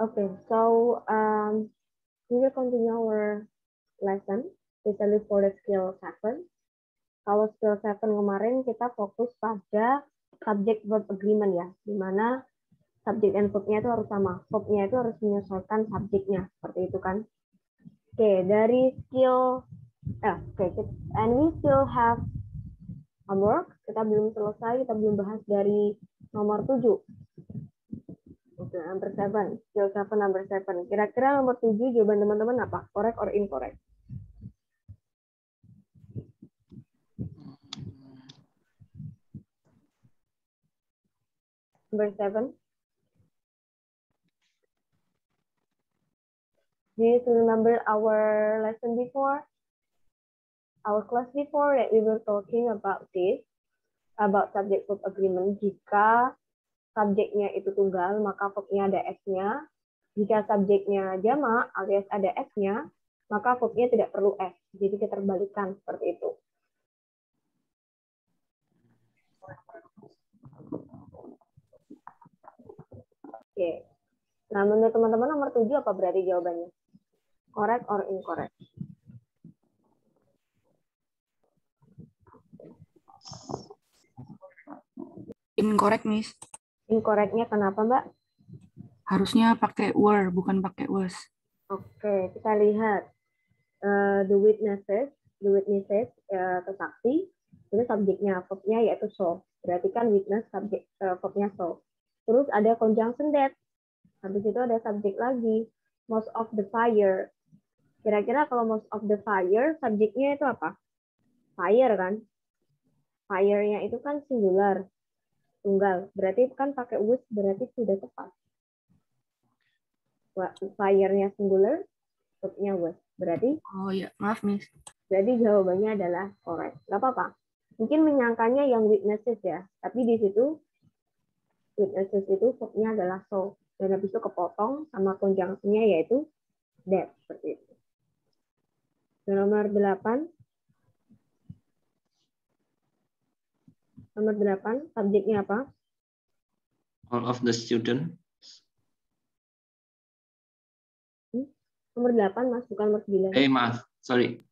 Okay, so we will continue our lesson, especially for the skill 7. Kalau skill 7 kemarin kita fokus pada subject verb agreement ya, di mana subject and verb-nya itu harus sama. Verb-nya itu harus menyesuaikan subjeknya, seperti itu kan. Oke, dari skill, and we still have homework. Kita belum selesai, kita belum bahas dari nomor 7. Oke, number 7. Skill 7, number 7. Kira-kira nomor 7 jawaban teman-teman apa? Correct or incorrect? Number 7. Do you still remember our lesson before? Our class before that we were talking about this, about subject verb agreement. Jika subjeknya itu tunggal, maka verbnya ada S-nya. Jika subjeknya jamak alias ada S-nya, maka verbnya tidak perlu S. Jadi keterbalikan seperti itu. Oke. Nah, menurut teman-teman nomor 7 apa berarti jawabannya? Correct or incorrect? Incorrect, Miss. Incorrectnya kenapa, Mbak? Harusnya pakai were, bukan pakai was. Oke, kita lihat. The witnesses, saksi, itu subjeknya, verbnya yaitu so. Berarti kan witness subjek, verbnya so. Terus ada conjunction that. Habis itu ada subjek lagi. Most of the fire. Kira-kira kalau most of the fire, subjeknya itu apa? Fire kan? Fire-nya itu kan singular. Tunggal. Berarti kan pakai was, berarti sudah tepat. Fire-nya singular, verbnya was. Berarti? Oh ya, maaf, Miss. Jadi jawabannya adalah correct. Gak apa-apa. Mungkin menyangkanya yang witnesses ya. Tapi di situ, witnesses itu verbnya adalah so. Dan habis itu kepotong sama conjunction-nya yaitu that. Seperti itu. Nomor 8. Nomor 8, subjeknya apa? All of the students. Nomor 8, Mas, bukan nomor 9. Maaf, sorry.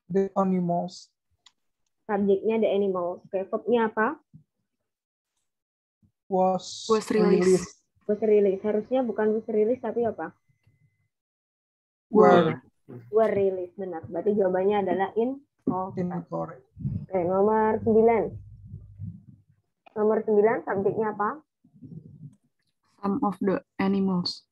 The animals. Subjeknya the animals. Oke, verbnya apa? Was released. Was released. Harusnya bukan was released, tapi apa? Were released. Benar. Berarti jawabannya adalah incorrect. Oke, nomor 9. Nomor 9, subjeknya apa? Some of the animals.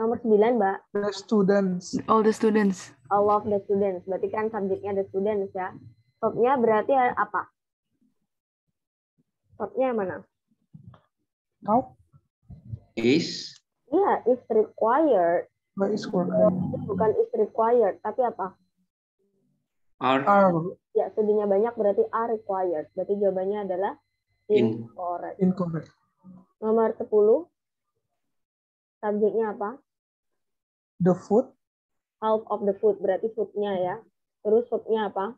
Nomor 9, Mbak. The students. All the students. All of the students. Berarti kan subjeknya the students ya. Verbnya berarti apa? Verbnya mana? How? Is. Iya, is required. Is required. Bukan is required, tapi apa? Are. Ya, studinya banyak berarti are required. Berarti jawabannya adalah incorrect. Incorrect. Nomor 10. Subjeknya apa? The food. Half of the food. Berarti food-nya ya. Terus food-nya apa?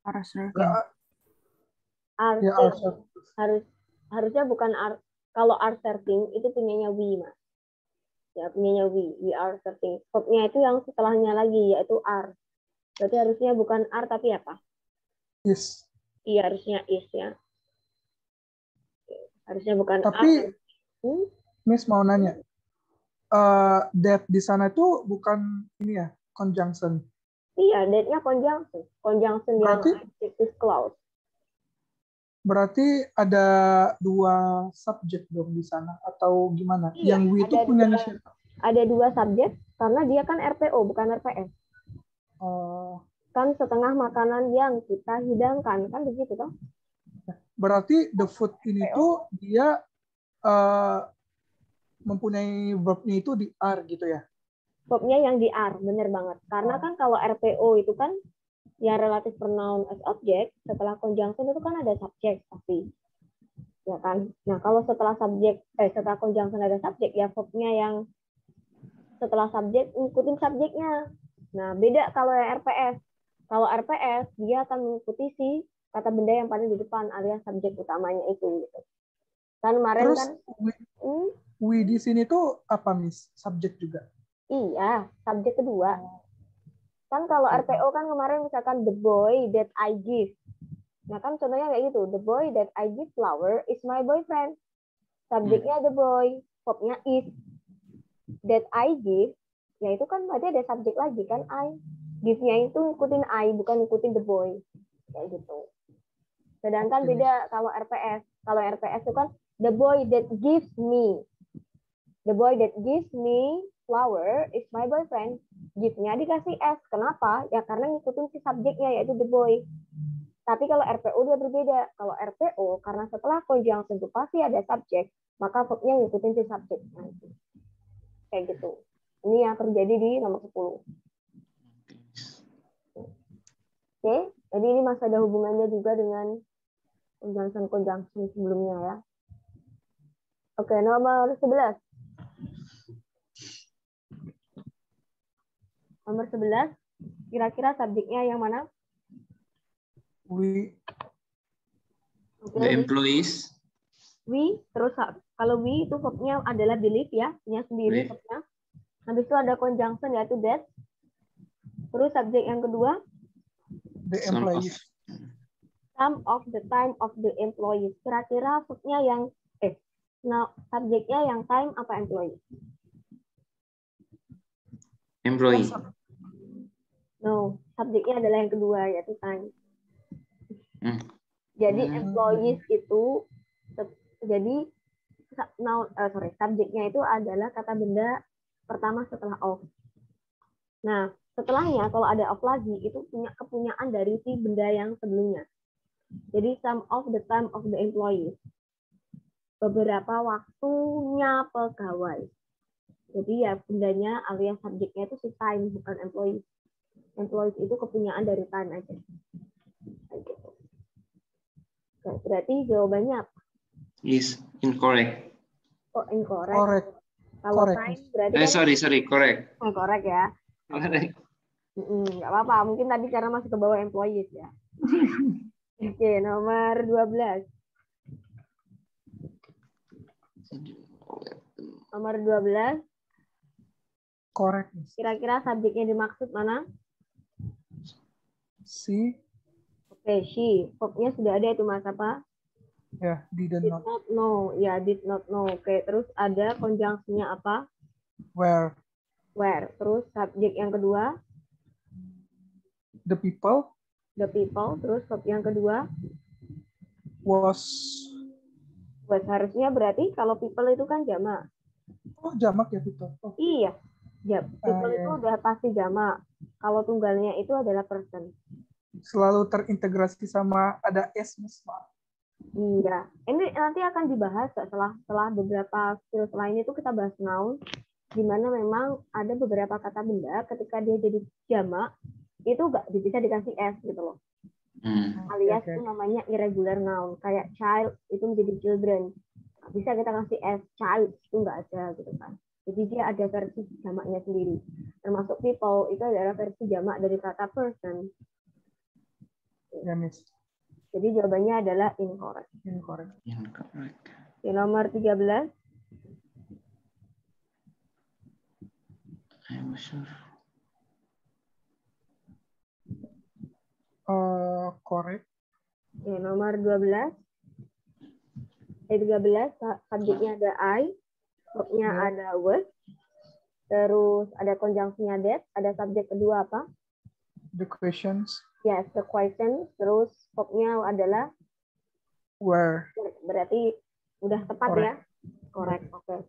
Are serving. Are Yeah, serving. Harusnya bukan are. Kalau are serving itu punyanya we, Mas. Ya, punyanya we. We are serving. Verb-nya itu yang setelahnya lagi, yaitu are. Berarti harusnya bukan are, tapi apa? Is. Iya, harusnya is ya. Harusnya bukan tapi, are. Miss mau nanya. That di sana itu bukan ini ya, conjunction. Iya, that-nya conjunction. Conjunction Berarti, yang adjective clause. Berarti ada 2 subjek dong di sana atau gimana? Iya, yang we itu punya siapa? Ada 2 subjek karena dia kan RPO bukan RPS. Kan setengah makanan yang kita hidangkan, kan begitu toh? Berarti the food ini tuh dia mempunyai verbnya itu di are gitu ya? Verbnya yang di are, bener banget. Karena kan kalau RPO itu kan yang relative pronoun as object, setelah conjunction itu kan ada subjek pasti. Ya kan? Nah, kalau setelah setelah conjunction ada subjek, ya verbnya yang setelah subjek ngikutin subjeknya. Nah, beda kalau yang RPS. Kalau RPS, dia akan mengikuti si kata benda yang paling di depan alias subjek utamanya itu. Gitu. Kan kemarin Terus kan we di sini tuh apa, Miss? Subjek juga. iya, subjek kedua. Kan kalau RPO kan kemarin misalkan the boy that I give. Nah kan contohnya kayak gitu. The boy that I give flower is my boyfriend. Subjeknya the boy, verbnya is. That I give, ya itu kan berarti ada subjek lagi kan I. Give-nya itu ngikutin I, bukan ngikutin the boy. Kayak gitu. Sedangkan beda kalau RPS. Kalau RPS itu kan the boy that gives me. The boy that gives me flower is my boyfriend. Give-nya dikasih S. Kenapa? Ya karena ngikutin si subjeknya yaitu the boy. Tapi kalau RPO dia berbeda. Kalau RPO karena setelah conjunction itu pasti ada subjek, maka verbnya ngikutin si subjek. Kayak gitu. Ini yang terjadi di nomor 10. Oke, jadi ini masih ada hubungannya juga dengan conjunction sebelumnya ya. Oke, nomor 11. Nomor 11, kira-kira subjeknya yang mana? We. Okay. The employees. We, terus kalau we itu verbnya adalah believe ya, punya sendiri verbnya. Habis itu ada conjunction yaitu that. Terus subjek yang kedua? The employees. Some of the time of the employees. Kira-kira verbnya yang subjeknya yang time apa employee? Employee. No, subjeknya adalah yang kedua yaitu time. Jadi employees itu jadi subjeknya itu adalah kata benda pertama setelah of. Nah, setelahnya kalau ada of lagi itu punya kepunyaan dari si benda yang sebelumnya. Jadi some of the time of the employees. Beberapa waktunya pegawai. Jadi ya bendanya alias subjeknya itu si time bukan employees. Employees itu kepunyaan dari time aja. Gitu. Oke, berarti jawabannya apa? Is incorrect. Oh, incorrect. Correct. Kalau Correct. time berarti kan Sorry, correct. correct ya. Correct. Nggak apa-apa, mungkin tadi karena masih ke bawah employees ya. Oke, nomor 12. Nomor 12. Correct. Kira-kira subjeknya dimaksud mana? Si. Oke, she. Verbnya sudah ada itu mas apa? Ya, did not know. Ya, did not know. Oke, terus ada konjungsinya apa? Where. Where. Terus subjek yang kedua? The people. The people. Terus verb yang kedua? Was. Harusnya berarti kalau people itu kan jamak. Oh, jamak ya people. Oh. Iya. People itu udah pasti jamak. Kalau tunggalnya itu adalah person. Selalu terintegrasi sama ada S, Mas. Iya. Ini nanti akan dibahas setelah beberapa skill lain itu kita bahas noun, di mana memang ada beberapa kata benda ketika dia jadi jamak itu nggak bisa dikasih S gitu loh. Alias itu namanya irregular noun. Kayak child itu menjadi children. Nggak bisa kita kasih S child itu nggak ada gitu kan. Jadi dia ada versi jamaknya sendiri. Termasuk people itu adalah versi jamak dari kata person. Ya, Miss. Jadi jawabannya adalah incorrect. Incorrect. Oke, nomor 13. I'm sure. Correct. Oke, nomor 12. 13 subjeknya ada I, verbnya ada was, terus ada konjungsinya that, ada subjek kedua apa? The questions. Yes, the question, terus verbnya adalah Where. Berarti udah tepat ya? Correct. Oke.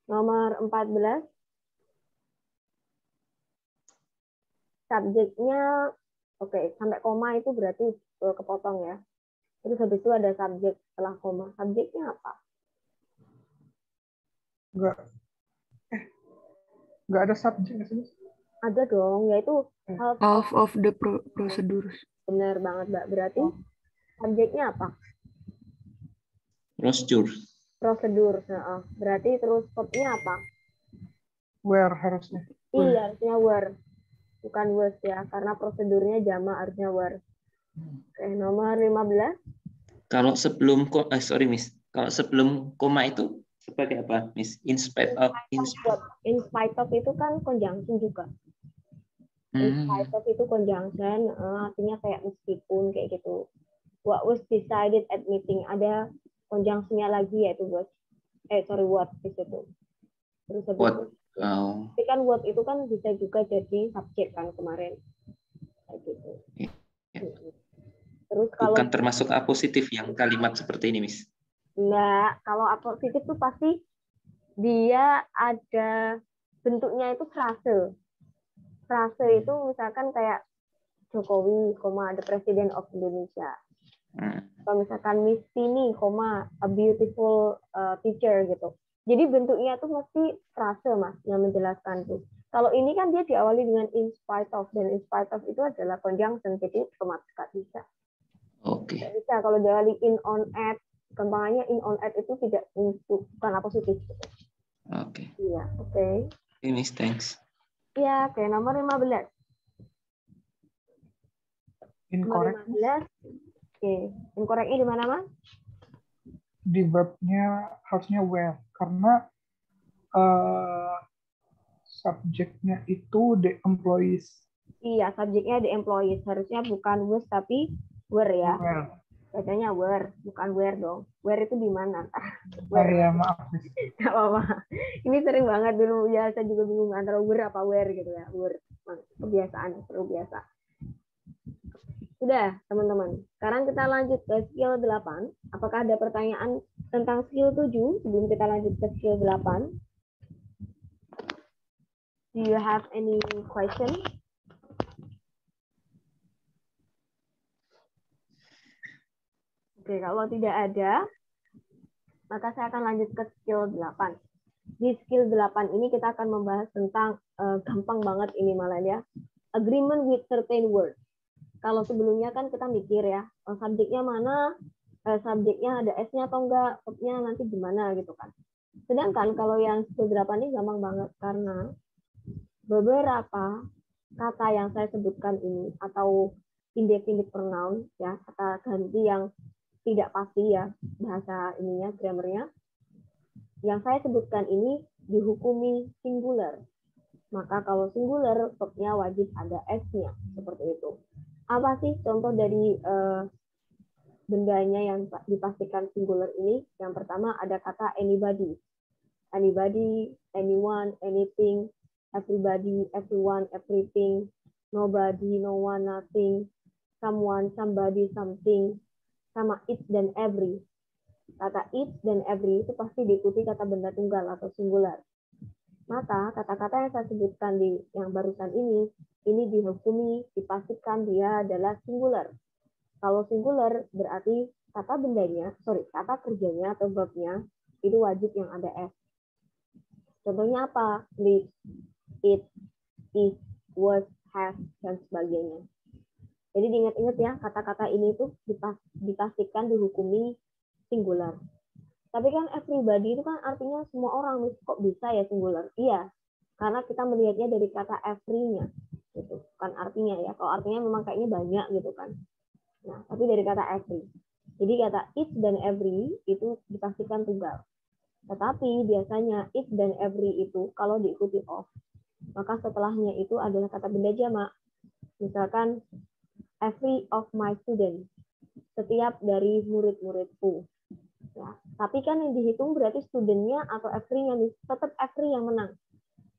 Nomor 14. Subjeknya sampai koma itu berarti kepotong ya. Terus habis itu ada subjek setelah koma. Subjeknya apa? Enggak ada subjek sih. Ada dong, yaitu half of the procedures. Benar banget, Mbak. Berarti subjeknya apa? Prosedur. Nah, berarti terus verbnya apa? Where harusnya. Iya, harusnya were. Bukan was ya, karena prosedurnya jamak harusnya were. Oke, nomor 15. Kalau sebelum Miss. Kalau sebelum koma itu sebagai apa, Miss? In spite of. In spite of itu kan conjunction juga. In spite of itu conjunction, artinya kayak meskipun kayak gitu. What was decided at meeting, ada conjunctionnya lagi yaitu what di situ. Terus habis What? itu, tapi kan what itu kan bisa juga jadi subjek kan kemarin. Kayak gitu. Terus kalau Bukan termasuk apositif yang kalimat seperti ini, Miss? enggak, kalau apositif tuh pasti dia ada bentuknya itu frase. Frase itu misalkan kayak Jokowi, the President of Indonesia. Atau misalkan Miss Tini, a beautiful teacher gitu. Jadi bentuknya tuh mesti frase, Mas, yang menjelaskan tuh. Kalau ini kan dia diawali dengan in spite of, dan in spite of itu adalah conjunction, jadi otomatis nggak bisa. Oke. Nggak bisa kalau diawali in on at, kembangannya in on at itu tidak bukan apositif. Gitu. Oke. Iya, oke. Miss, thanks. Iya, oke. Nomor 15. Incorrect. Nomor 15. Oke. Incorrectnya di mana, Mas? Di verbnya harusnya were. Karena subjeknya itu the employees. Iya, subjeknya the employees. Harusnya bukan was, tapi were ya. Were. Bacanya were, bukan where dong. Where itu di mana? Were ya, maaf. Gak apa-apa. Ini sering banget dulu ya, saya juga bingung antara were apa where gitu ya. Were. Kebiasaan, perlu biasa. Sudah, teman-teman. Sekarang kita lanjut ke skill 8. Apakah ada pertanyaan tentang skill 7 sebelum kita lanjut ke skill 8? Do you have any question? Oke, kalau tidak ada, maka saya akan lanjut ke skill 8. Di skill 8 ini kita akan membahas tentang, gampang banget ini malah ya, agreement with certain words. Kalau sebelumnya kan kita mikir ya, subjeknya mana, subjeknya ada S-nya atau enggak, verb-nya nanti gimana gitu kan. Sedangkan kalau yang skill 8 ini gampang banget, karena beberapa kata yang saya sebutkan ini, atau indefinite pronoun, ya, kata ganti yang tidak pasti ya bahasa ininya, grammarnya. Yang saya sebutkan ini dihukumi singular. Maka kalau singular, verbnya wajib ada S-nya. Seperti itu. Apa sih contoh dari bendanya yang dipastikan singular ini? Yang pertama ada kata anybody. Anybody, anyone, anything, everybody, everyone, everything, nobody, no one, nothing, someone, somebody, something, sama it dan every. Kata it dan every itu pasti diikuti kata benda tunggal atau singular. Maka kata-kata yang saya sebutkan di yang barusan ini dihukumi, dipastikan dia adalah singular. Kalau singular berarti kata kerjanya atau verbnya itu wajib yang ada S. Contohnya apa? Live, it, is, was, has, dan sebagainya. Jadi diingat-ingat ya, kata-kata ini tuh dipastikan dihukumi singular. Tapi kan everybody itu kan artinya semua orang, kok bisa ya singular? Iya, karena kita melihatnya dari kata every-nya. Gitu. Bukan artinya ya, kalau artinya memang kayaknya banyak gitu kan. Nah, tapi dari kata every. Jadi kata it dan every itu dipastikan tunggal. Tetapi biasanya it dan every itu kalau diikuti of, maka setelahnya itu adalah kata benda jamak. Misalkan every of my students, setiap dari murid-muridku. Ya, tapi kan yang dihitung berarti studentnya atau every-nya, tetap every yang menang.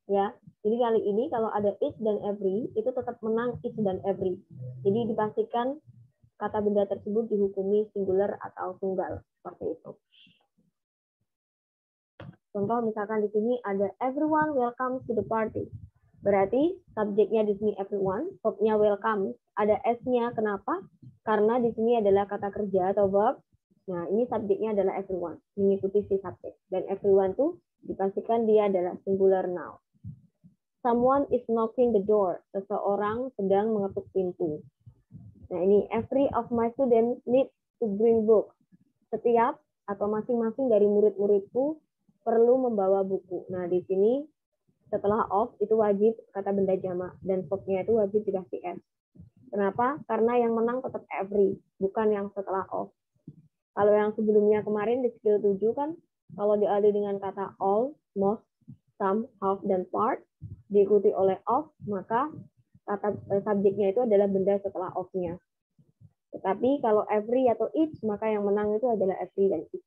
Ya, jadi kali ini kalau ada it dan every itu tetap menang it dan every. Jadi dipastikan kata benda tersebut dihukumi singular atau tunggal seperti itu. Contoh misalkan di sini ada everyone welcome to the party. Berarti subjeknya di sini everyone, verbnya welcome, ada S-nya. Kenapa? Karena di sini adalah kata kerja atau verb. Nah, ini subjeknya adalah everyone, mengikuti si subjek. Dan everyone tuh dipastikan dia adalah singular noun. Someone is knocking the door. Seseorang sedang mengetuk pintu. Nah, ini every of my students need to bring book. Setiap atau masing-masing dari murid-muridku perlu membawa buku. Nah, di sini setelah of itu wajib kata benda jamak dan verbnya itu wajib dikasih S. Kenapa? Karena yang menang tetap every, bukan yang setelah of. Kalau yang sebelumnya kemarin di skill 7 kan, kalau diawali dengan kata all, most, some, half, dan part, diikuti oleh of, maka kata subjeknya itu adalah benda setelah of-nya. Tetapi kalau every atau each, maka yang menang itu adalah every dan each.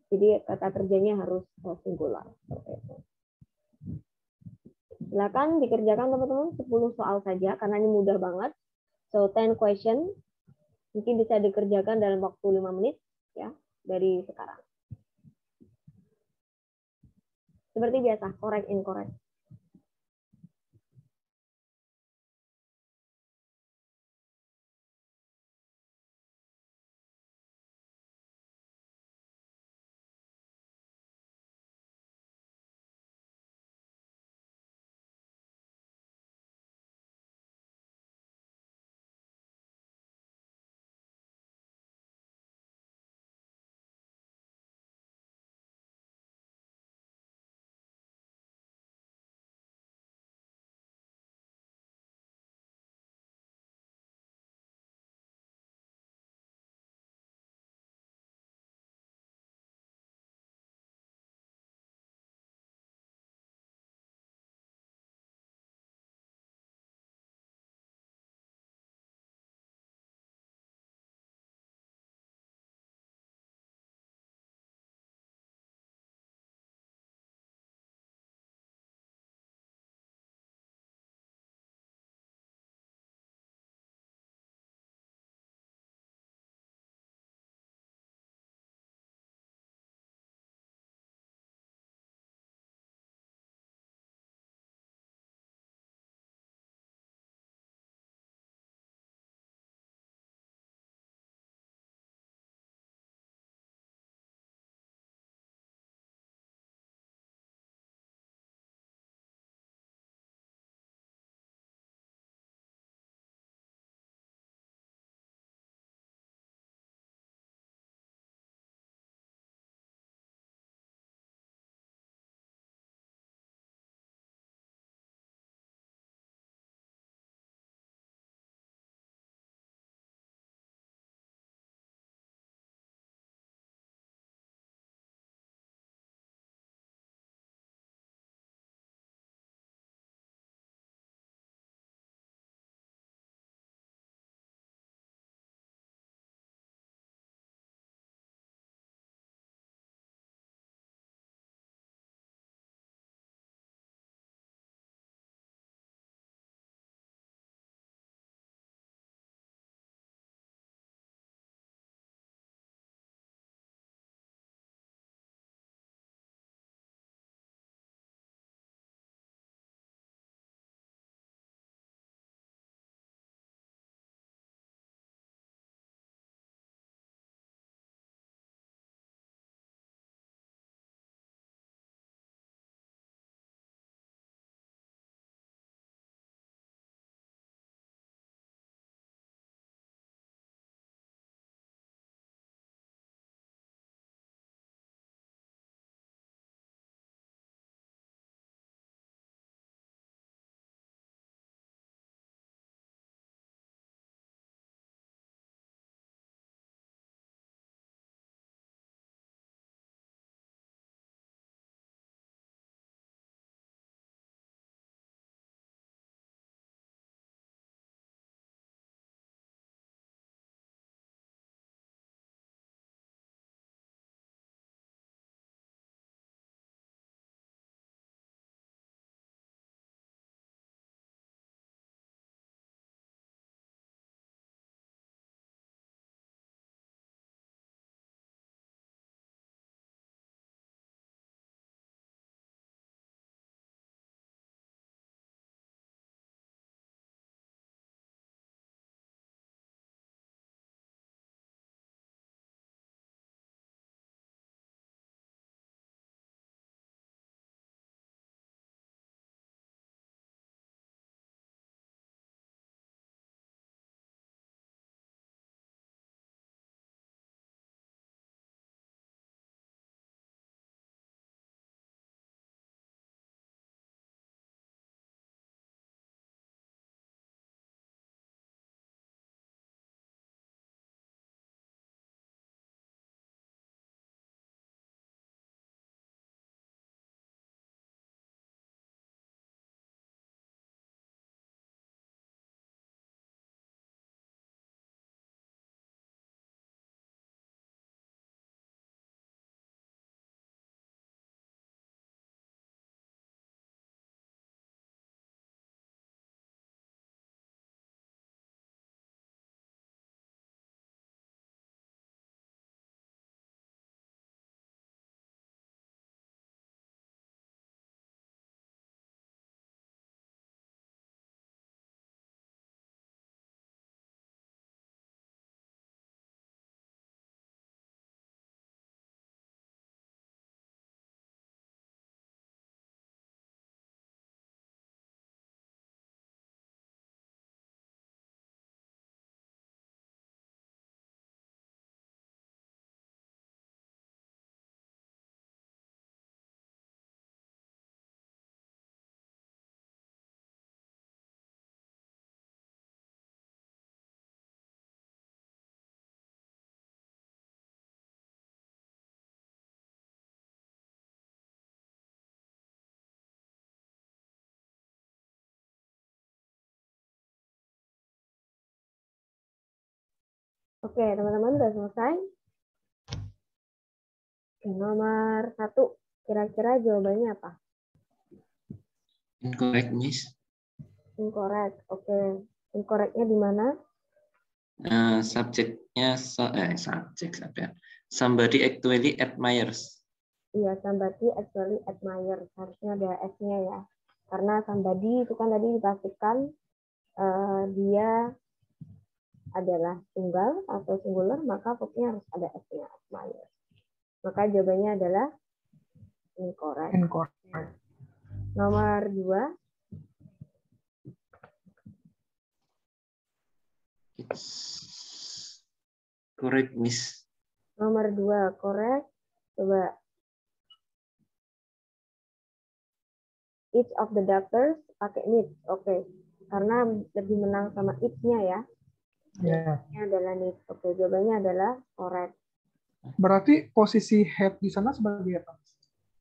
Jadi kata kerjanya harus singular. Silakan dikerjakan teman-teman 10 soal saja, karena ini mudah banget. So 10 question, mungkin bisa dikerjakan dalam waktu 5 menit ya dari sekarang. Seperti biasa, correct, incorrect. Oke, teman-teman udah selesai? Oke, nomor 1. Kira-kira jawabannya apa? Incorrect, Miss. Incorrect. Oke. Incorrectnya di mana? Subjeknya subjek apa ya? Somebody actually admires. Iya, somebody actually admire. Harusnya ada S-nya ya. Karena somebody itu kan tadi dipastikan dia adalah tunggal atau singular, maka pokoknya harus ada S-nya, admire. Maka jawabannya adalah incorrect. Incorrect. Nomor 2. It's correct, Miss. Nomor 2, correct. Coba. Each of the doctors pakai needs. Oke. Karena lebih menang sama each-nya ya. Ya. Ini adalah needs. Oke, jawabannya adalah correct. Berarti posisi head di sana sebagai apa?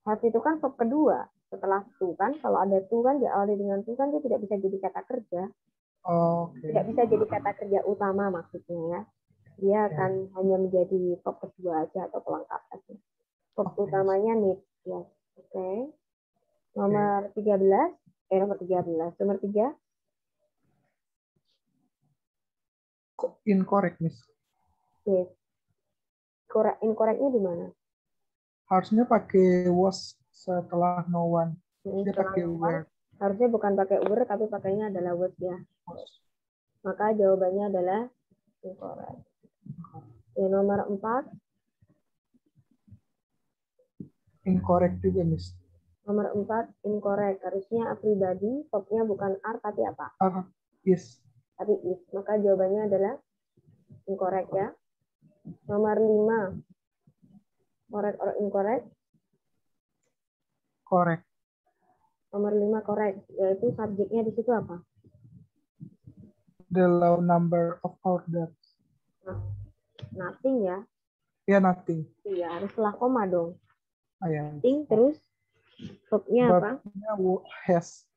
Have itu kan verb kedua. Setelah to kan, kalau ada to kan diawali dengan to kan dia tidak bisa jadi kata kerja. Oke. Tidak bisa jadi kata kerja utama maksudnya ya. Dia akan hanya menjadi verb kedua aja atau pelengkap aja. Verb utamanya need. Ya. Oke. Nomor 13. Nomor 13. Nomor 3. Incorrect, Miss. Yes. Incorrectnya di mana? Harusnya pakai was setelah no one. Dia Setelah pakai no one, were. harusnya bukan pakai were, tapi pakainya adalah was ya. Maka jawabannya adalah incorrect. Nomor 4. Incorrect juga, Miss. Nomor 4, incorrect. Harusnya everybody, verb-nya bukan are, tapi apa? Yes. Tapi is. Maka jawabannya adalah incorrect ya. Nomor 5, correct or incorrect? Correct. Nomor 5, correct. Yaitu subjeknya di situ apa? The low number of orders. Nah, nothing ya. Ya, nothing. Iya, harus setelah koma dong. Ya. Nothing, terus verb-nya apa? Verb-nya has.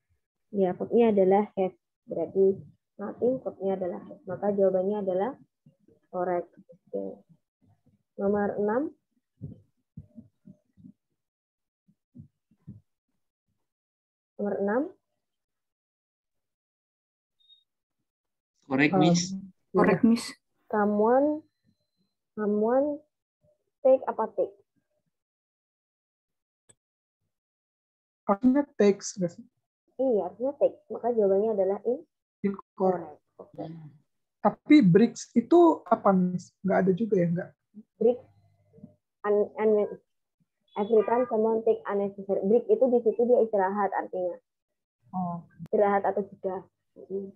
Ya, verb-nya adalah have. Berarti nothing, verb-nya adalah have. Maka jawabannya adalah correct. Oke. Nomor 6. Nomor 6. Correct, Miss. Correct, Miss. Someone take apa take? Harusnya takes. Iya, harusnya take. Maka jawabannya adalah Incorrect. Oke. Tapi breaks itu apa, Miss? Nggak ada juga ya? Nggak. Break every time someone take unnecessary. Break itu di situ dia istirahat artinya. Oh. Istirahat atau jeda. Oke.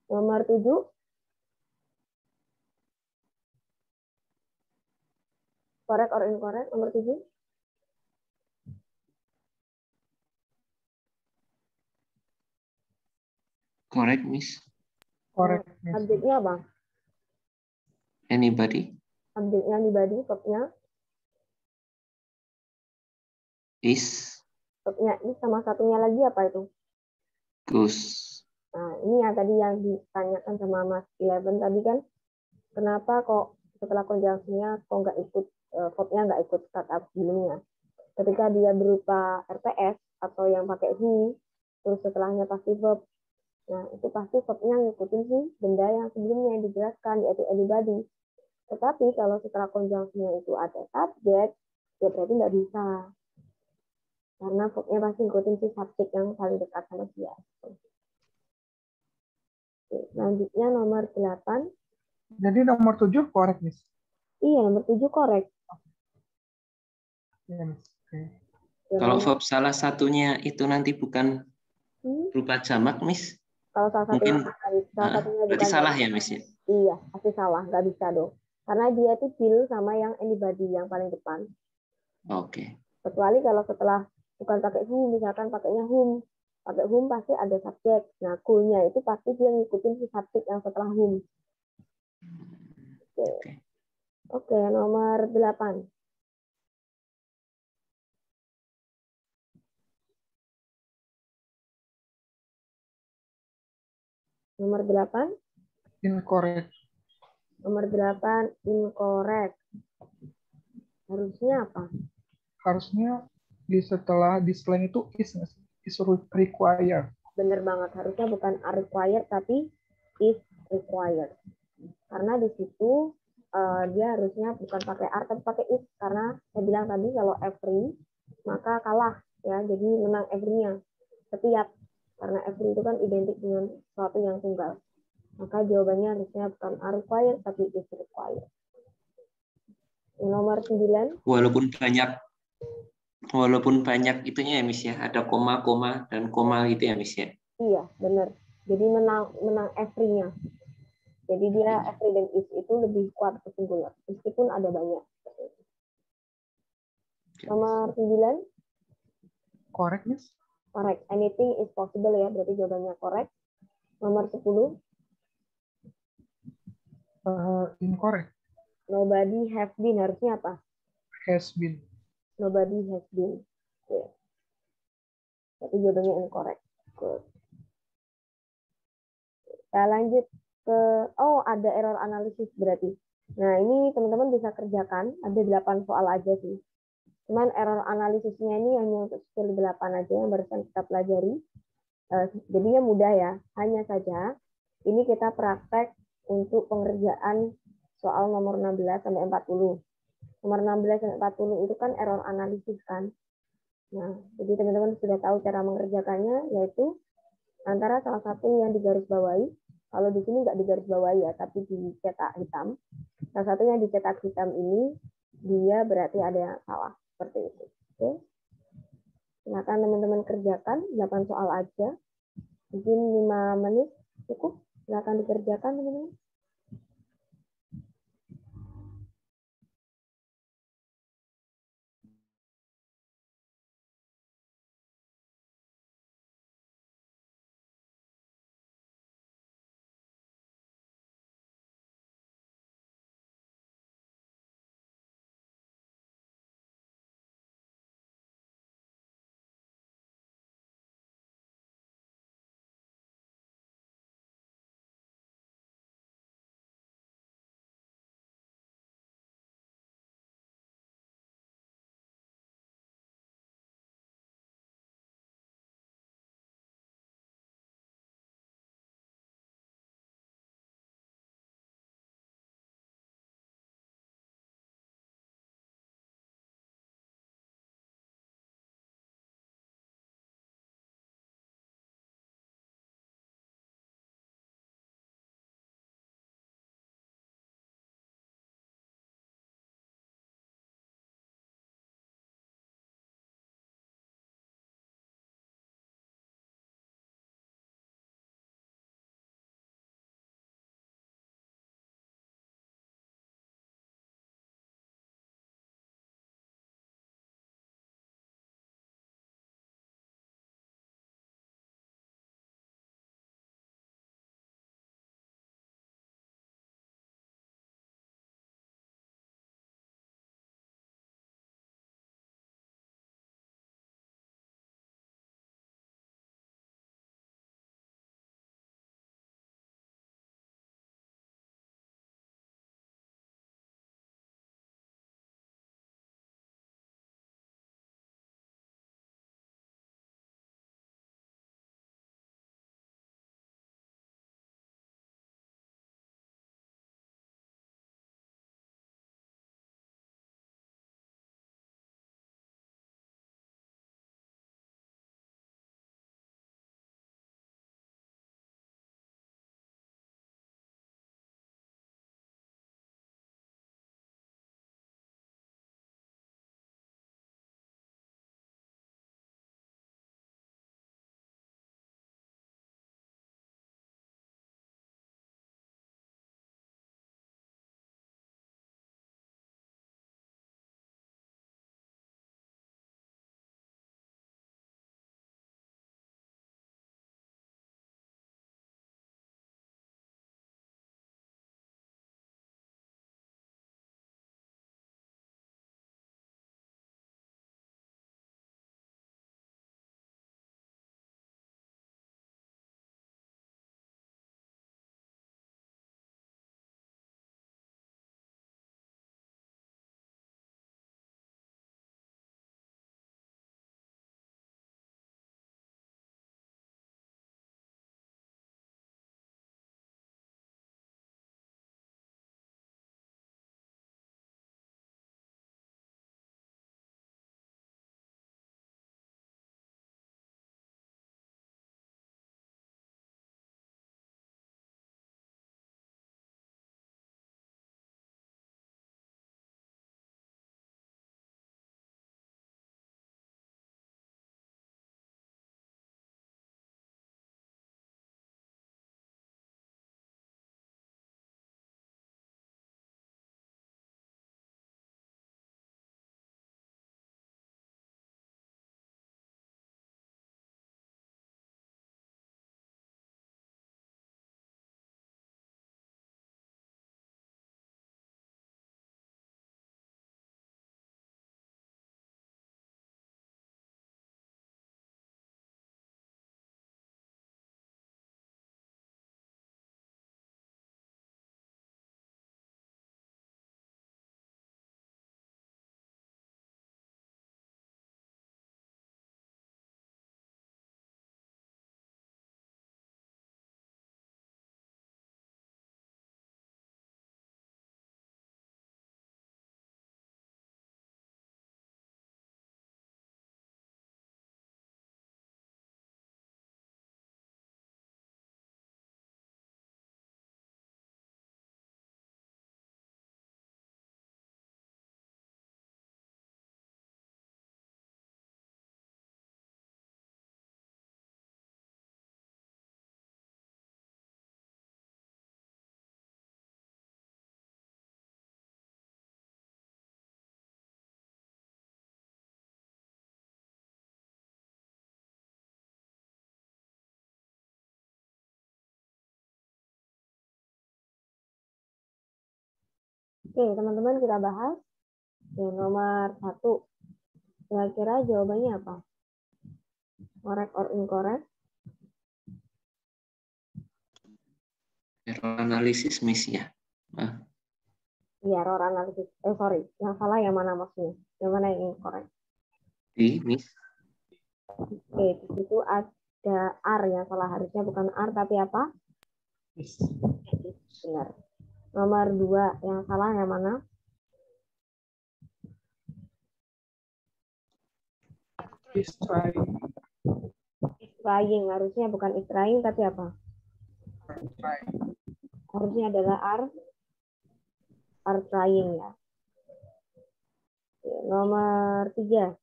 Nomor 7. Correct or incorrect? Nomor 7. Correct, Miss. Correct, Miss. Subjeknya apa? Anybody? Subjeknya anybody, verb-nya. Is. Verb-nya is sama satunya lagi apa itu? Goes. Nah, ini yang tadi yang ditanyakan sama Mas Eleven tadi kan, kenapa kok setelah konjungsinya kok nggak ikut, verb-nya nggak ikut startup sebelumnya. Ketika dia berupa RPS atau yang pakai he, terus setelahnya pasti verb. Nah, itu pasti verb-nya ngikutin sih benda yang sebelumnya yang dijelaskan, yaitu anybody. Tetapi kalau setelah konjungsinya itu ada subjek, ya berarti nggak bisa. Karena verb-nya pasti ngikutin si subjek yang paling dekat sama dia. Oke, selanjutnya nomor 8. Jadi nomor 7 correct, Miss. Iya, nomor 7 correct. Ya, Miss. Oke. Kalau verb salah satunya itu nanti bukan berupa jamak, Miss. Kalau salah satunya, berarti salah ya, Miss? Iya, pasti salah. Nggak bisa dong. Karena dia itu deal sama yang anybody, yang paling depan. Oke. Kecuali kalau setelah bukan pakai whom, misalkan pakainya whom. Pakai whom pasti ada subjek. Nah, cool-nya itu pasti dia ngikutin si subjek yang setelah whom. Oke, nomor 8. Nomor 8. Incorrect. Nomor 8, incorrect. Harusnya apa? Harusnya setelah di slang itu is required. Bener banget, harusnya bukan are required tapi is required. Karena di situ dia harusnya bukan pakai are tapi pakai is, karena saya bilang tadi kalau every maka kalah ya, jadi menang every-nya, setiap, karena every itu kan identik dengan sesuatu yang tunggal, maka jawabannya harusnya bukan are required tapi is required. Nomor 9, walaupun banyak itunya ya Miss ya, ada koma dan koma gitu ya Miss ya. iya benar, jadi menang every-nya. Jadi dia every dan is itu lebih kuat ke singular, meskipun ada banyak. Nomor 9, Correct, Miss? correct. Anything is possible ya, berarti jawabannya correct. Nomor 10, Incorrect. nobody have been, harusnya apa? Has been. Nobody has been. Oke. Berarti jawabannya incorrect. Good. Kita lanjut ke, ada error analisis berarti. Nah, ini teman-teman bisa kerjakan, ada 8 soal aja sih. Cuman error analisisnya ini hanya untuk skill 8 aja yang barusan kita pelajari. Jadinya mudah ya. Hanya saja ini kita praktek untuk pengerjaan soal nomor 16 sampai 40. Nomor 16 sampai 40 itu kan error analisis kan. Nah, jadi teman-teman sudah tahu cara mengerjakannya, yaitu antara salah satu yang digarisbawahi. Kalau di sini nggak digarisbawahi ya, tapi dicetak hitam. Salah satu yang dicetak hitam ini dia berarti ada yang salah. Seperti itu. Oke. Silakan teman-teman kerjakan 8 soal aja. Mungkin 5 menit cukup. Silakan dikerjakan teman-teman. Oke, teman-teman kita bahas. Yang nomor 1. Kira-kira jawabannya apa? Correct or incorrect? Error analisis, Miss ya. Iya, error analisis. Sorry. Yang salah yang mana maksudnya? Yang mana yang incorrect? Di, Miss. Oke, di situ ada R yang salah. Harusnya bukan R, tapi apa? Is. Benar. Nomor 2, yang salah yang mana? Is trying. Is trying. Harusnya bukan is trying, tapi apa? Trying. Harusnya adalah are trying ya. Oke, nomor 3.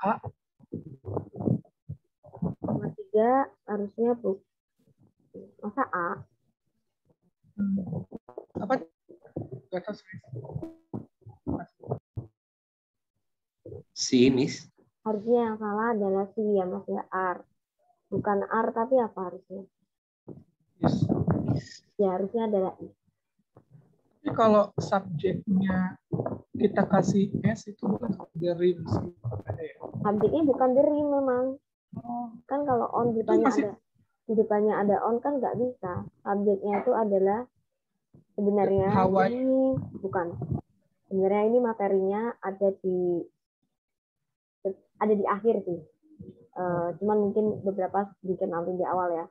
A. Nomor 3 harusnya masa A? Apa? Di atas. Si, Miss. Harusnya yang salah adalah C ya Mas ya, R. Bukan R tapi apa harusnya? Is. Ya harusnya adalah I. Tapi kalau subjeknya kita kasih S itu bukan the rim sih. Ada ya? Subjeknya bukan the rim memang. Oh, Kan kalau on di depannya ada on kan nggak bisa. Subjeknya itu adalah sebenarnya Hawaii. ini bukan. Sebenarnya ini materinya ada di akhir sih. Cuman mungkin beberapa sedikit nanti di awal ya.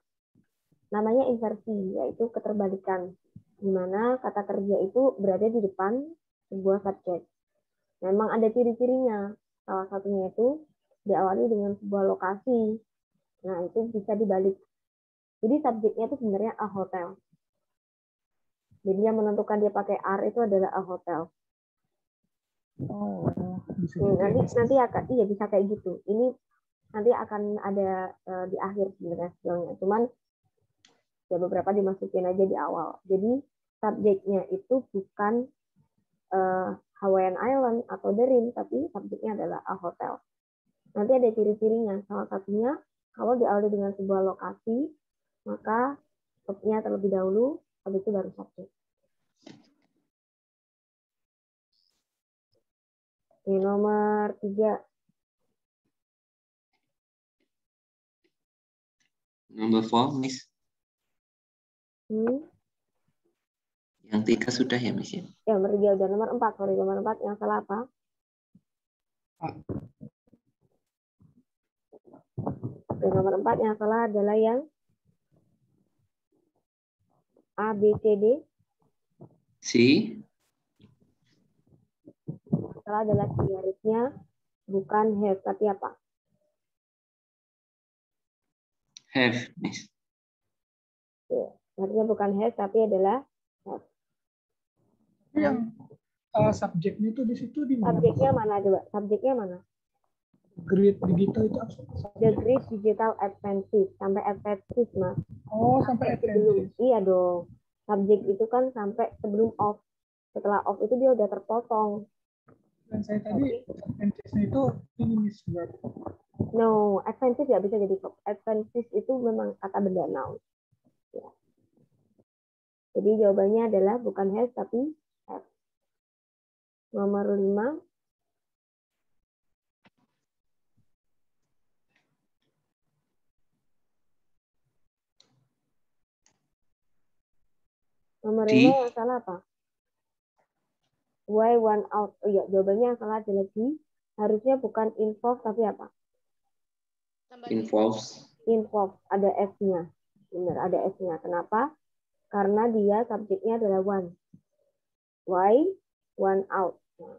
Namanya inversi, yaitu keterbalikan. Di mana kata kerja itu berada di depan sebuah subjek. Memang ada ciri-cirinya. Salah satunya itu diawali dengan sebuah lokasi. Nah, itu bisa dibalik. Jadi subjeknya itu sebenarnya a hotel. Jadi yang menentukan dia pakai R itu adalah a hotel. Oh, bisa gitu ya. Nanti akan bisa kayak gitu. Ini nanti akan ada di akhir sebenarnya skillnya. Cuman ya beberapa dimasukin aja di awal. Jadi subjeknya itu bukan Hawaiian Island atau The Rim, tapi subjeknya adalah a hotel. Nanti ada ciri-cirinya. Salah satunya kalau diawali dengan sebuah lokasi, maka verbnya terlebih dahulu, habis itu baru subjek. Ini nomor 3. Number 4, Miss. Yang 3 sudah ya, Miss ya? Ya, nomor 3 udah. Nomor 4, sorry. Nomor 4 yang salah apa? Oke, nomor 4 yang salah adalah yang A, B, C, D. Si. Salah adalah C. Harusnya bukan have, tapi apa? Have, Miss. Ya, harusnya bukan have, tapi adalah have. Yang subjeknya itu di situ di mana? Subjeknya mana coba? Subjeknya mana? Great digital itu apa? The Great Digital Advances. Sampai advances, Mas. Oh, sampai advances. Iya dong. Subjek itu kan sampai sebelum off. Setelah off itu dia udah terpotong. Dan saya tadi advances-nya itu ini Miss verb. No, advances nggak bisa jadi verb. Advances itu memang kata benda noun. Ya. Jadi jawabannya adalah bukan has tapi have. Nomor 5. Nomor 5 yang salah apa? Why one out? Oh iya, jawabannya yang salah adalah D. Harusnya bukan involve tapi apa? Involves. Involve. Ada S-nya. Benar, ada S-nya. Kenapa? Karena dia subjeknya adalah one. Why? One out. Nah,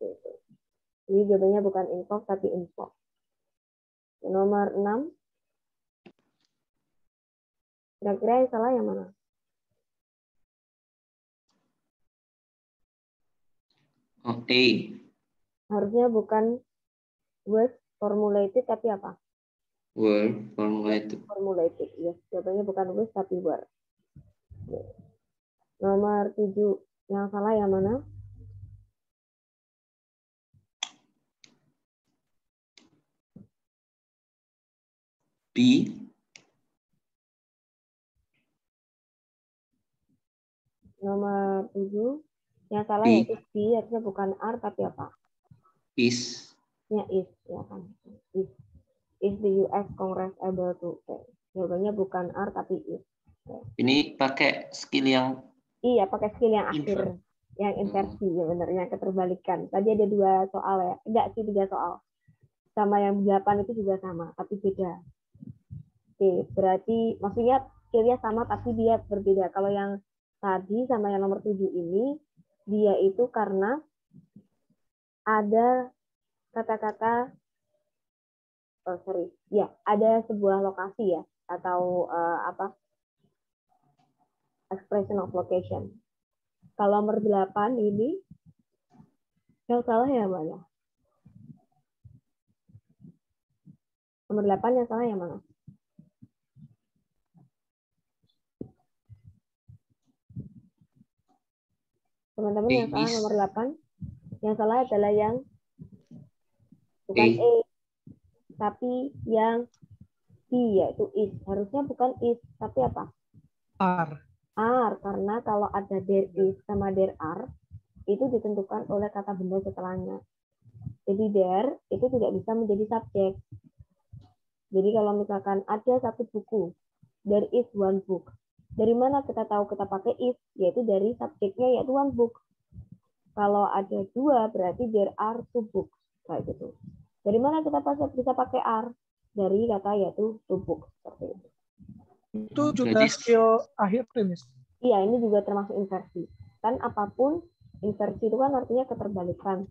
gitu. Jadi jawabannya bukan involve tapi involve. Nomor 6. Kira-kira yang salah yang mana? Oh, A. Harusnya bukan was formulated tapi apa? Were formulated. Formulated. Yes, jawabannya bukan was tapi were. Nomor 7. Yang salah yang mana? B. Nomor 7. Yang salah B. yaitu B, harusnya bukan are tapi apa? Is. Ya is, ya kan. Is the US Congress able to? Jawabannya bukan are tapi is. Ini pakai skill yang Iya, pakai skill yang akhir, yang inversi, ya benar, yang keterbalikan. Tadi ada 2 soal ya, enggak sih 3 soal. Sama yang 8 itu juga sama, tapi beda. Oke, berarti maksudnya skillnya sama tapi dia berbeda. Kalau yang tadi sama yang nomor 7 ini, dia itu karena ada kata-kata, ada sebuah lokasi ya, atau expression of location. Kalau nomor 8 ini, yang salah ya mana? Nomor 8 yang salah yang mana? Teman-teman yang salah nomor 8. Yang salah adalah yang bukan A, tapi yang B, yaitu is. Harusnya bukan is, tapi apa? Are. Are, karena kalau ada there is sama there are, itu ditentukan oleh kata benda setelahnya. Jadi there itu tidak bisa menjadi subjek. Jadi kalau misalkan ada satu buku, there is one book. Dari mana kita tahu kita pakai is? Yaitu dari subjeknya, yaitu one book. Kalau ada 2, berarti there are 2 books. Kayak gitu. Dari mana kita bisa pakai are? Dari kata yaitu 2 books. Seperti itu. Itu juga skill akhir, Miss. Iya, ini juga termasuk inversi. Kan apapun, inversi itu kan artinya keterbalikan.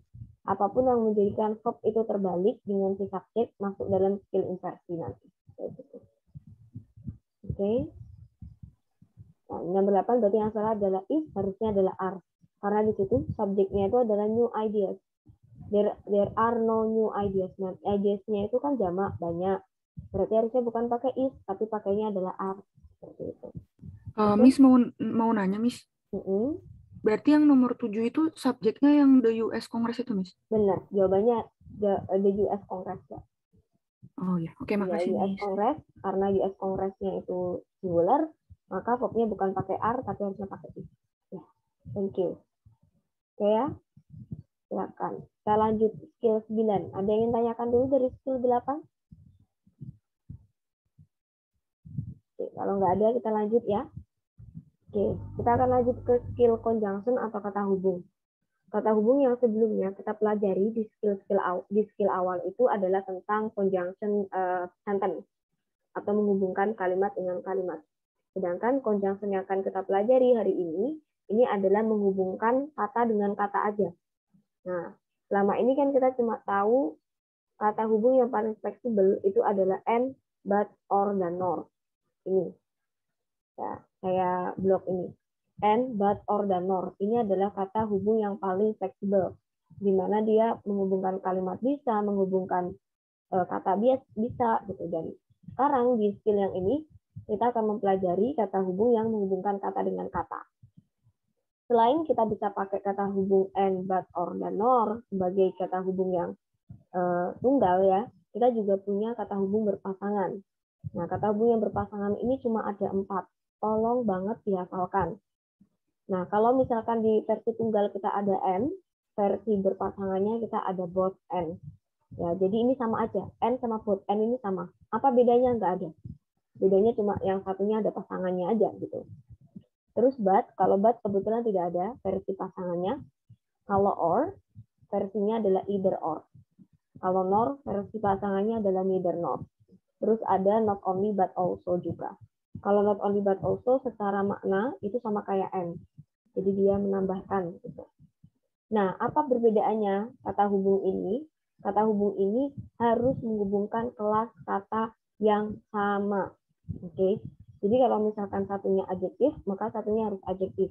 Apapun yang menjadikan verb itu terbalik dengan si subjek masuk dalam skill inversi nanti. Oke. Nah, nomor 8 berarti yang salah adalah is, harusnya adalah are. Karena di situ subjeknya itu adalah new ideas. There are no new ideas. Nah, ideas-nya itu kan jamak, banyak. Berarti harusnya bukan pakai is, tapi pakainya adalah are. Seperti itu. Miss mau nanya, Miss. Berarti yang nomor 7 itu subjeknya yang the US Congress itu, Miss? Benar, jawabannya the US Congress ya. Oh ya, oke, makasih, US Miss. Congress, karena US Congress-nya itu singular, maka verbnya bukan pakai are, tapi harusnya pakai is. Ya, thank you. Oke ya, silakan. Kita lanjut skill 9. Ada yang ingin tanyakan dulu dari skill 8? Oke, kalau nggak ada, kita lanjut ya. Oke, kita akan lanjut ke skill conjunction atau kata hubung. Kata hubung yang sebelumnya kita pelajari di skill awal itu adalah tentang conjunction sentence atau menghubungkan kalimat dengan kalimat. Sedangkan conjunction yang akan kita pelajari hari ini adalah menghubungkan kata dengan kata aja. Nah, selama ini kan kita cuma tahu kata hubung yang paling fleksibel itu adalah and, but, or, dan nor. Ini. Ya, kayak blok ini. And, but, or, dan nor. Ini adalah kata hubung yang paling fleksibel. Di mana dia menghubungkan kalimat bisa, menghubungkan kata bisa, gitu. Dan sekarang di skill yang ini, kita akan mempelajari kata hubung yang menghubungkan kata dengan kata. Selain kita bisa pakai kata hubung and, but, or, dan nor sebagai kata hubung yang tunggal ya, kita juga punya kata hubung berpasangan. Nah, kata hubung yang berpasangan ini cuma ada 4. Tolong banget dihafalkan. Nah, kalau misalkan di versi tunggal kita ada and, versi berpasangannya kita ada both and. Ya, jadi ini sama aja. And sama both and ini sama. Apa bedanya? Nggak ada. Bedanya cuma yang satunya ada pasangannya aja gitu. Terus but, kalau but kebetulan tidak ada versi pasangannya. Kalau or, versinya adalah either or. Kalau nor, versi pasangannya adalah neither nor. Terus ada not only but also juga. Kalau not only but also secara makna itu sama kayak and. Jadi dia menambahkan gitu. Nah, apa perbedaannya kata hubung ini? Kata hubung ini harus menghubungkan kelas kata yang sama. Oke. Jadi kalau misalkan satunya adjektif, maka satunya harus adjektif.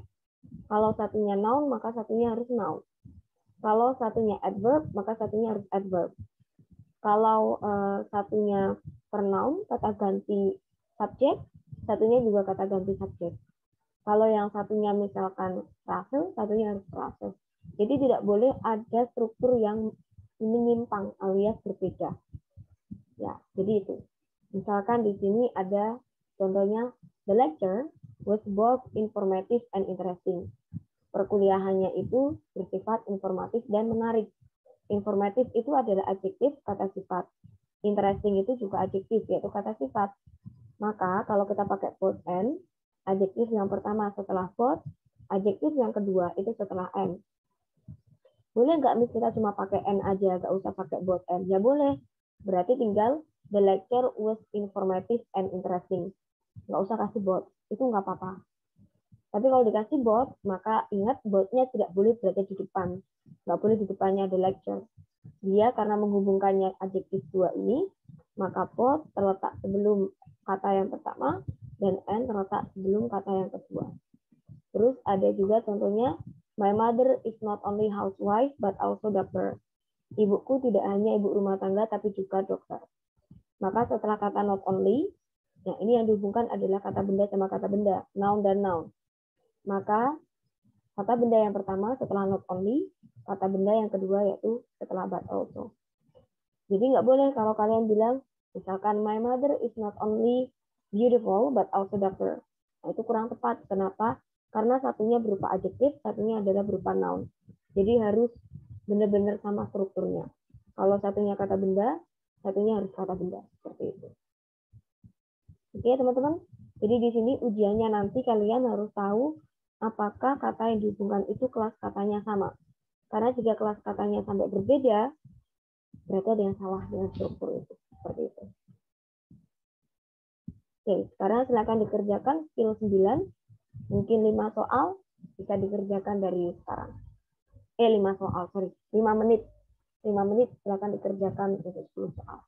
Kalau satunya noun, maka satunya harus noun. Kalau satunya adverb, maka satunya harus adverb. Kalau satunya pronoun, kata ganti subjek, satunya juga kata ganti subjek. Kalau yang satunya misalkan frase, satunya harus frase. Jadi tidak boleh ada struktur yang menyimpang alias berbeda. Ya, jadi itu. Misalkan di sini ada contohnya the lecture was both informative and interesting. Perkuliahannya itu bersifat informatif dan menarik. Informatif itu adalah adjektif kata sifat. Interesting itu juga adjektif, yaitu kata sifat. Maka kalau kita pakai both and, adjektif yang pertama setelah both, adjektif yang kedua itu setelah and. Boleh nggak Miss kita cuma pakai and aja, nggak usah pakai both and? Ya boleh. Berarti tinggal the lecture was informative and interesting. Nggak usah kasih both, itu nggak apa-apa. Tapi kalau dikasih both, maka ingat both-nya tidak boleh berada di depan. Nggak boleh di depannya the lecture. Dia karena menghubungkannya adjektif dua ini, maka both terletak sebelum kata yang pertama, dan and terletak sebelum kata yang kedua. Terus ada juga contohnya, my mother is not only housewife, but also doctor. Ibuku tidak hanya ibu rumah tangga, tapi juga dokter. Maka setelah kata not only, nah ini yang dihubungkan adalah kata benda sama kata benda, noun dan noun. Maka kata benda yang pertama setelah not only, kata benda yang kedua yaitu setelah but also. Jadi nggak boleh kalau kalian bilang, misalkan my mother is not only beautiful but also doctor. Nah, itu kurang tepat. Kenapa? Karena satunya berupa adjektif, satunya adalah berupa noun. Jadi harus benar-benar sama strukturnya. Kalau satunya kata benda, satunya harus kata benda. Seperti itu. Oke teman-teman. Jadi di sini ujiannya nanti kalian harus tahu apakah kata yang dihubungkan itu kelas katanya sama. Karena jika kelas katanya sampai berbeda, berarti ada yang salah dengan struktur itu. Seperti itu. Oke, sekarang silakan dikerjakan skill 9. Mungkin 5 soal bisa dikerjakan dari sekarang. 5 soal, 5 menit. 5 menit silakan dikerjakan untuk 10 soal.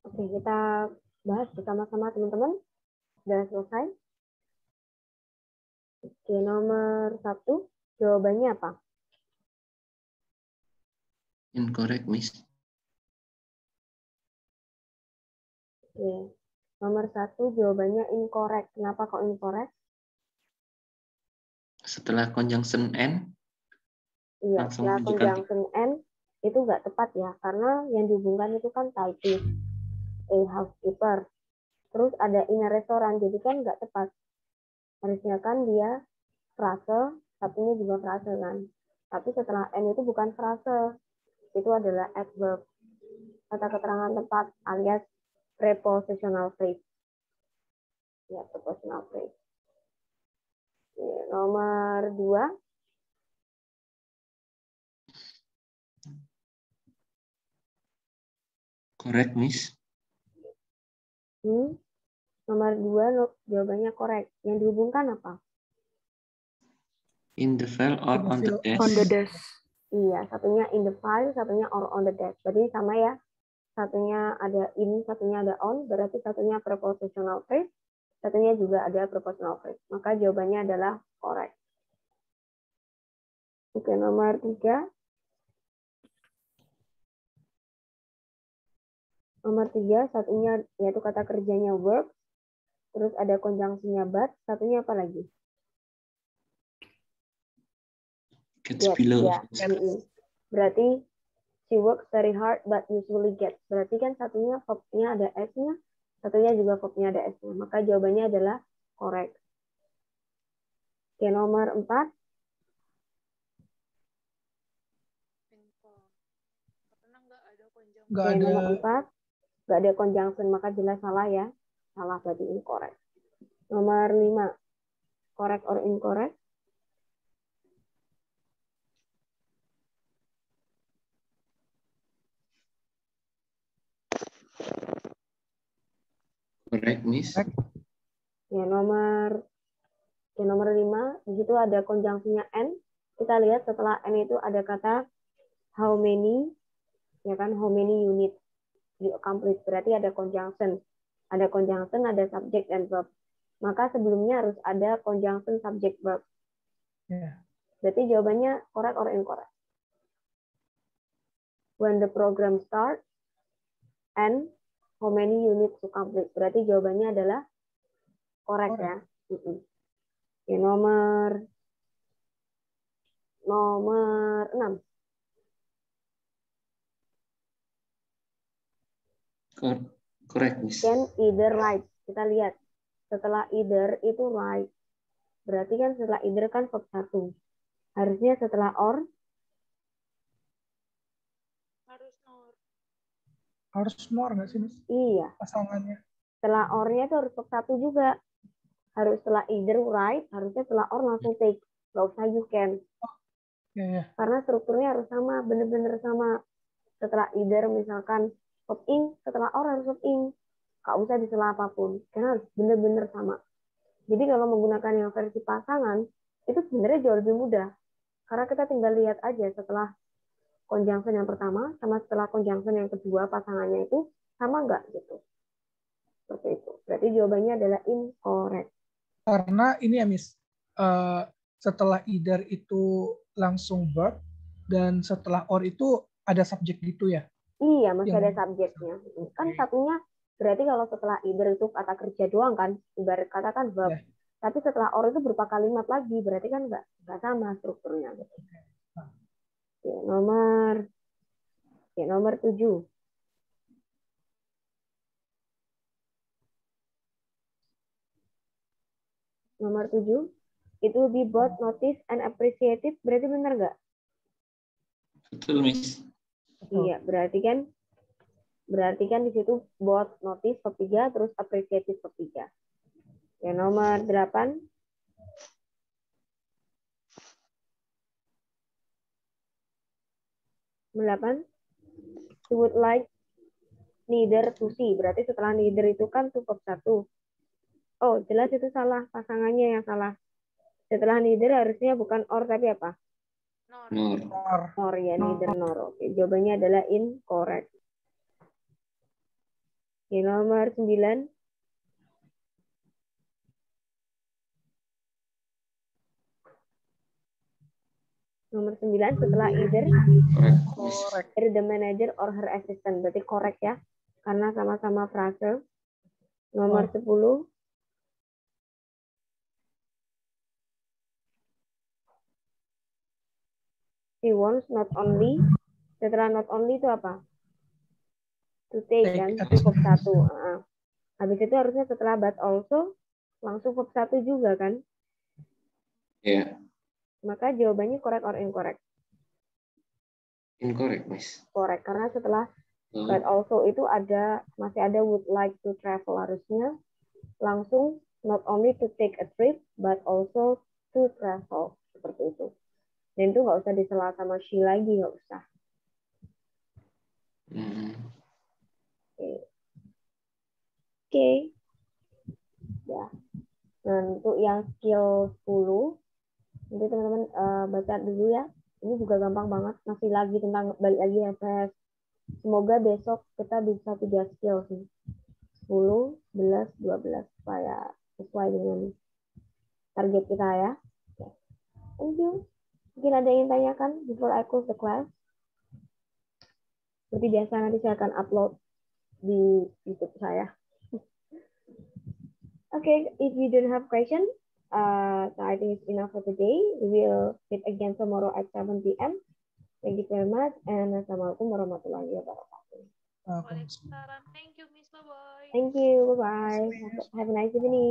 Oke, kita bahas bersama-sama teman-teman. Sudah selesai? Oke, nomor 1, jawabannya apa? Incorrect, Miss. Oke, nomor 1 jawabannya incorrect. Kenapa kok incorrect? Setelah conjunction N, Iya, langsung setelah menunjukkan conjunction N itu nggak tepat ya, karena yang dihubungkan itu kan typist, a housekeeper. Terus ada in a restaurant, jadi kan nggak tepat. Harusnya kan dia frase, satunya juga frase kan. Tapi setelah N itu bukan frase, itu adalah adverb. Kata keterangan tempat alias prepositional phrase. Ya, prepositional phrase. Oke, nomor 2. correct, Miss. Nomor 2 jawabannya correct. Yang dihubungkan apa? In the file or on the desk. On the desk. Iya, satunya in the file, satunya or on the desk. Berarti sama ya. Satunya ada in, satunya ada on. Berarti satunya prepositional phrase, satunya juga ada prepositional phrase. Maka jawabannya adalah correct. Oke, nomor 3. Nomor 3, satunya yaitu kata kerjanya work. Terus ada konjungsinya but. Satunya apa lagi? Gets Get, below. ya. Berarti she works very hard but usually gets. Berarti kan satunya verb-nya ada S-nya, satunya juga verb-nya ada S-nya. Maka jawabannya adalah correct. Oke, nomor 4. Nggak Oke, ada. nomor 4. Nggak ada conjunction, maka jelas salah ya. Salah, berarti incorrect. Nomor 5. Correct or incorrect? Correct, Miss. Ya, nomor 5, di situ ada konjungsinya N. Kita lihat setelah N itu ada kata how many, ya kan, how many units you accomplish. Berarti ada conjunction. Ada conjunction, ada subject and verb. Maka sebelumnya harus ada conjunction subject verb. Yeah. Berarti jawabannya correct or incorrect? When the program starts and how many units to complete. Berarti jawabannya adalah correct ya. Oke, nomor 6. Correct, Miss. Can either right. Kita lihat. Setelah either itu right. Berarti kan setelah either kan verb 1. Harusnya setelah or. Harus more nggak sih, Miss? Iya. Pasangannya. Setelah or-nya itu harus verb 1 juga. Harus setelah either right. Harusnya setelah or langsung take. Nggak usah you can. Yeah. Karena strukturnya harus sama. Bener-bener sama. Setelah either misalkan verb ing. Setelah or harus verb ing. Nggak usah di sela apapun. Karena harus bener-bener sama. Jadi kalau menggunakan yang versi pasangan, itu sebenarnya jauh lebih mudah. Karena kita tinggal lihat aja setelah conjunction yang pertama, sama setelah conjunction yang kedua, pasangannya itu sama nggak gitu. Seperti itu. Berarti jawabannya adalah incorrect. Karena ini ya, Miss, setelah either itu langsung verb, dan setelah or itu ada subjek gitu ya? Iya, masih ada subjeknya. Kan satunya, berarti kalau setelah either itu kata kerja doang kan, ibarat kata kan verb. Yeah. Tapi setelah or itu berupa kalimat lagi, berarti kan nggak sama strukturnya. Gitu. Oke, nomor 7. Nomor 7, itu be both noticed and appreciated, berarti benar nggak? Betul, Miss. Iya, berarti kan di situ both notice verb 3, terus appreciated verb 3. Ya, nomor 8. She would like neither to see. Berarti setelah neither itu kan tuh verb 1. Oh, jelas itu salah. Pasangannya yang salah. Setelah neither harusnya bukan or tapi apa? Nor ya, neither nor. Oke, jawabannya adalah incorrect. Oke, nomor 9. Nomor 9 setelah either the manager or her assistant. Berarti correct ya. Karena sama-sama frase. Nomor 10. She wants not only. Setelah not only itu apa? To take kan. Itu verb 1. Habis itu harusnya setelah but also langsung verb 1 juga kan? Iya. Maka jawabannya correct or incorrect? Incorrect, Miss. Correct, karena setelah but also itu masih ada would like to travel, harusnya langsung not only to take a trip but also to travel, seperti itu. Dan itu nggak usah disela sama she lagi, nggak usah. Oke. Ya. Nah, untuk yang skill 10 nanti teman-teman baca dulu ya. Ini juga gampang banget, masih lagi tentang balik lagi FS. Semoga besok kita bisa 3 skill sih. 10, 11, 12 supaya sesuai dengan target kita ya. Okay. Thank you. Mungkin ada yang tanyakan before I close the class? Seperti biasa nanti saya akan upload di YouTube saya. Okay, if you don't have question, so I think it's enough for today. We will meet again tomorrow at 7 p.m. Thank you very much, and assalamualaikum warahmatullahi wabarakatuh. Thank you, Miss. Bye-bye. Thank you. Bye-bye. Have a nice evening.